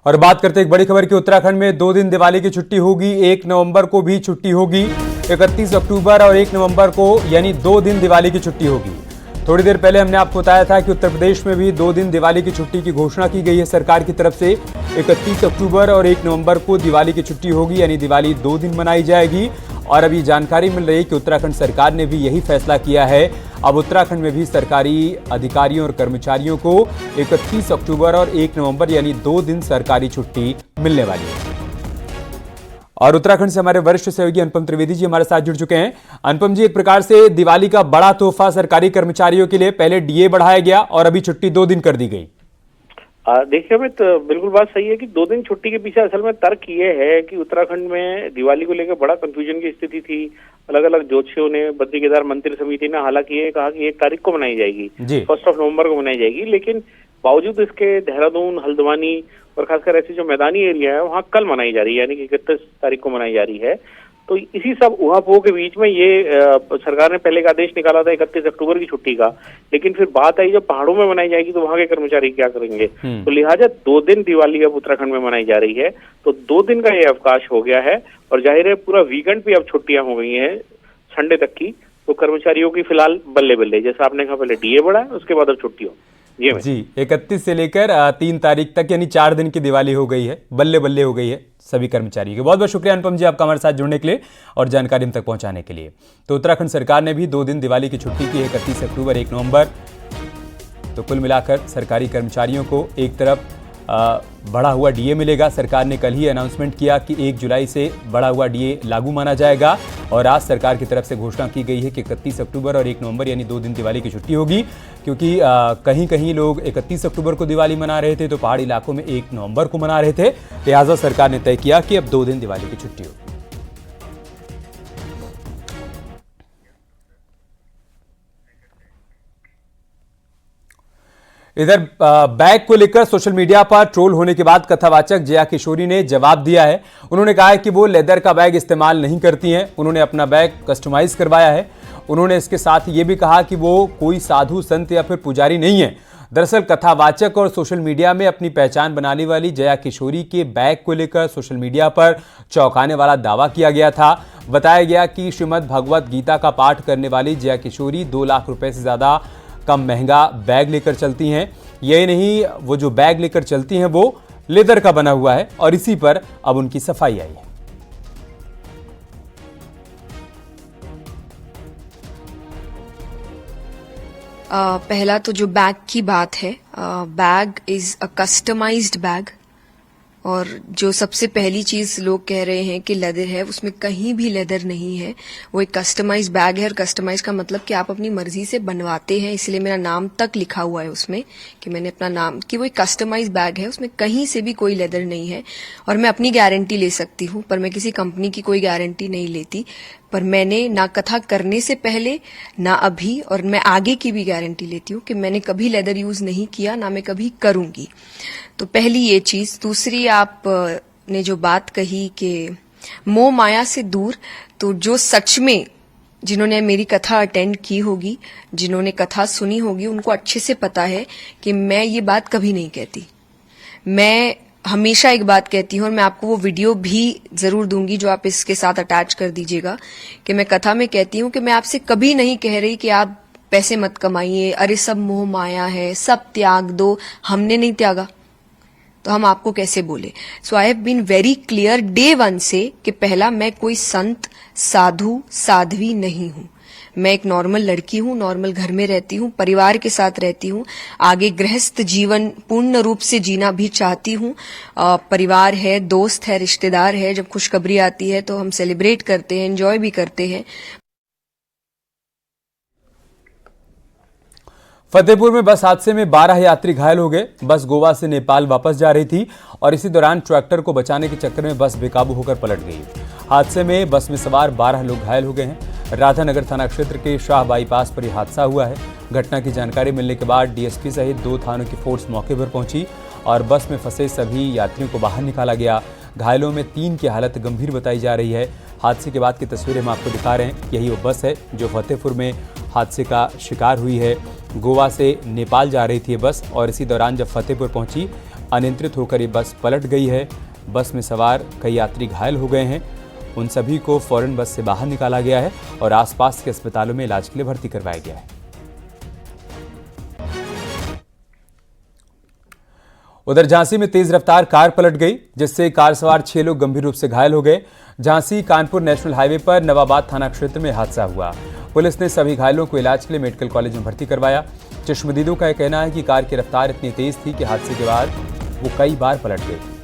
और बात करते हैं एक बड़ी खबर की। उत्तराखंड में 2 दिन दिवाली की छुट्टी होगी। 1 नवंबर को भी छुट्टी होगी। 31 अक्टूबर और 1 नवंबर को यानी 2 दिन दिवाली की छुट्टी होगी। थोड़ी देर पहले हमने आपको बताया था कि उत्तर प्रदेश में भी 2 दिन दिवाली की छुट्टी की घोषणा की गई है सरकार की तरफ से। 31 अक्टूबर और 1 नवंबर को दिवाली की छुट्टी होगी, यानी दिवाली 2 दिन मनाई जाएगी। और अभी जानकारी मिल रही है कि उत्तराखंड सरकार ने भी यही फैसला किया है। अब उत्तराखंड में भी सरकारी अधिकारियों और कर्मचारियों को 31 अक्टूबर और 1 नवंबर यानी 2 दिन सरकारी छुट्टी मिलने वाली है। और उत्तराखंड से हमारे वरिष्ठ सहयोगी अनुपम त्रिवेदी जी हमारे साथ जुड़ चुके हैं। अनुपम जी, एक प्रकार से दिवाली का बड़ा तोहफा सरकारी कर्मचारियों के लिए, पहले डीए बढ़ाया गया और अभी छुट्टी 2 दिन कर दी गई। देखिए अमित, बिल्कुल बात सही है कि 2 दिन छुट्टी के पीछे असल में तर्क ये है कि उत्तराखंड में दिवाली को लेकर बड़ा कंफ्यूजन की स्थिति थी। अलग अलग ज्योतिषियों ने, बद्री केदार मंत्री समिति ने हालांकि ये कहा कि 1 तारीख को मनाई जाएगी, 1 नवंबर को मनाई जाएगी, लेकिन बावजूद इसके देहरादून, हल्द्वानी और खासकर ऐसे जो मैदानी एरिया है वहाँ कल मनाई जा रही है, यानी कि 31 तारीख को मनाई जा रही है। तो इसी सब उहापोह के बीच में ये सरकार ने पहले एक आदेश निकाला था 31 अक्टूबर की छुट्टी का, लेकिन फिर बात आई जब पहाड़ों में मनाई जाएगी तो वहां के कर्मचारी क्या करेंगे। तो लिहाजा 2 दिन दिवाली अब उत्तराखंड में मनाई जा रही है, तो 2 दिन का ये अवकाश हो गया है। और जाहिर है पूरा वीकेंड भी अब छुट्टियां हो गई हैं संडे तक की, तो कर्मचारियों की फिलहाल बल्ले बल्ले, जैसा आपने कहा पहले डीए बढ़ा है, उसके बाद अब छुट्टी हो जी 31 से लेकर 3 तारीख तक यानी 4 दिन की दिवाली हो गई है, बल्ले बल्ले हो गई है सभी कर्मचारियों के। बहुत बहुत शुक्रिया अनुपम जी आपका हमारे साथ जुड़ने के लिए और जानकारी हम तक पहुंचाने के लिए। तो उत्तराखंड सरकार ने भी 2 दिन दिवाली की छुट्टी की है, 31 अक्टूबर 1 नवंबर। तो कुल मिलाकर सरकारी कर्मचारियों को एक तरफ बढ़ा हुआ डीए मिलेगा। सरकार ने कल ही अनाउंसमेंट किया कि 1 जुलाई से बढ़ा हुआ डीए लागू माना जाएगा और आज सरकार की तरफ से घोषणा की गई है कि 31 अक्टूबर और 1 नवंबर यानी 2 दिन दिवाली की छुट्टी होगी। क्योंकि कहीं कहीं लोग 31 अक्टूबर को दिवाली मना रहे थे तो पहाड़ी इलाकों में 1 नवंबर को मना रहे थे, लिहाजा सरकार ने तय किया कि अब 2 दिन दिवाली की छुट्टी होगी। इधर बैग को लेकर सोशल मीडिया पर ट्रोल होने के बाद कथावाचक जया किशोरी ने जवाब दिया है। उन्होंने कहा है कि वो लेदर का बैग इस्तेमाल नहीं करती हैं, उन्होंने अपना बैग कस्टमाइज करवाया है। उन्होंने इसके साथ ये भी कहा कि वो कोई साधु संत या फिर पुजारी नहीं है। दरअसल कथावाचक और सोशल मीडिया में अपनी पहचान बनाने वाली जया किशोरी के बैग को लेकर सोशल मीडिया पर चौंकाने वाला दावा किया गया था। बताया गया कि श्रीमद् भगवत गीता का पाठ करने वाली जया किशोरी 2 लाख रुपए से ज़्यादा कम महंगा बैग लेकर चलती हैं। यही नहीं, वो जो बैग लेकर चलती हैं वो लेदर का बना हुआ है और इसी पर अब उनकी सफाई आई है। पहला तो जो बैग की बात है, bag is a customised bag. और जो सबसे पहली चीज लोग कह रहे हैं कि लेदर है, उसमें कहीं भी लेदर नहीं है। वो एक कस्टमाइज बैग है और कस्टमाइज का मतलब कि आप अपनी मर्जी से बनवाते हैं, इसलिए मेरा नाम तक लिखा हुआ है उसमें कि मैंने अपना नाम, कि वो एक कस्टमाइज बैग है, उसमें कहीं से भी कोई लेदर नहीं है। और मैं अपनी गारंटी ले सकती हूँ, पर मैं किसी कंपनी की कोई गारंटी नहीं लेती। पर मैंने ना कथा करने से पहले, ना अभी, और मैं आगे की भी गारंटी लेती हूँ कि मैंने कभी लेदर यूज नहीं किया, ना मैं कभी करूंगी। तो पहली ये चीज। दूसरी, आप ने जो बात कही कि मोह माया से दूर, तो जो सच में जिन्होंने मेरी कथा अटेंड की होगी, जिन्होंने कथा सुनी होगी, उनको अच्छे से पता है कि मैं ये बात कभी नहीं कहती। मैं हमेशा एक बात कहती हूँ और मैं आपको वो वीडियो भी जरूर दूंगी जो आप इसके साथ अटैच कर दीजिएगा, कि मैं कथा में कहती हूँ कि मैं आपसे कभी नहीं कह रही कि आप पैसे मत कमाइए, अरे सब मोह माया है, सब त्याग दो। हमने नहीं त्यागा तो हम आपको कैसे बोले। So I have been very clear day 1 से कि पहला, मैं कोई संत, साधु, साध्वी नहीं हूं। मैं एक नॉर्मल लड़की हूँ, नॉर्मल घर में रहती हूँ, परिवार के साथ रहती हूँ, आगे गृहस्थ जीवन पूर्ण रूप से जीना भी चाहती हूँ। परिवार है, दोस्त है, रिश्तेदार है, जब खुशखबरी आती है तो हम सेलिब्रेट करते हैं, एंजॉय भी करते हैं। फतेहपुर में बस हादसे में 12 यात्री घायल हो गए। बस गोवा से नेपाल वापस जा रही थी और इसी दौरान ट्रैक्टर को बचाने के चक्कर में बस बेकाबू होकर पलट गई। हादसे में बस में सवार 12 लोग घायल हो गए हैं। राधानगर थाना क्षेत्र के शाह बाईपास पर यह हादसा हुआ है। घटना की जानकारी मिलने के बाद डीएसपी सहित 2 थानों की फोर्स मौके पर पहुंची और बस में फंसे सभी यात्रियों को बाहर निकाला गया। घायलों में 3 की हालत गंभीर बताई जा रही है। हादसे के बाद की तस्वीरें हम आपको दिखा रहे हैं। यही वो बस है जो फतेहपुर में हादसे का शिकार हुई है। गोवा से नेपाल जा रही थी बस और इसी दौरान जब फतेहपुर पहुंची अनियंत्रित होकर ये बस पलट गई है। बस में सवार कई यात्री घायल हो गए हैं। उन सभी को फौरन बस से बाहर निकाला गया है और आसपास के अस्पतालों में इलाज के लिए भर्ती करवाया गया है। उधर झांसी में तेज रफ्तार कार पलट गई, जिससे कार सवार 6 लोग गंभीर रूप से घायल हो गए। झांसी कानपुर नेशनल हाईवे पर नवाबाद थाना क्षेत्र में हादसा हुआ। पुलिस ने सभी घायलों को इलाज के लिए मेडिकल कॉलेज में भर्ती करवाया। चश्मदीदों का यह कहना है कि कार की रफ्तार इतनी तेज थी कि हादसे के बाद वो कई बार पलट गई।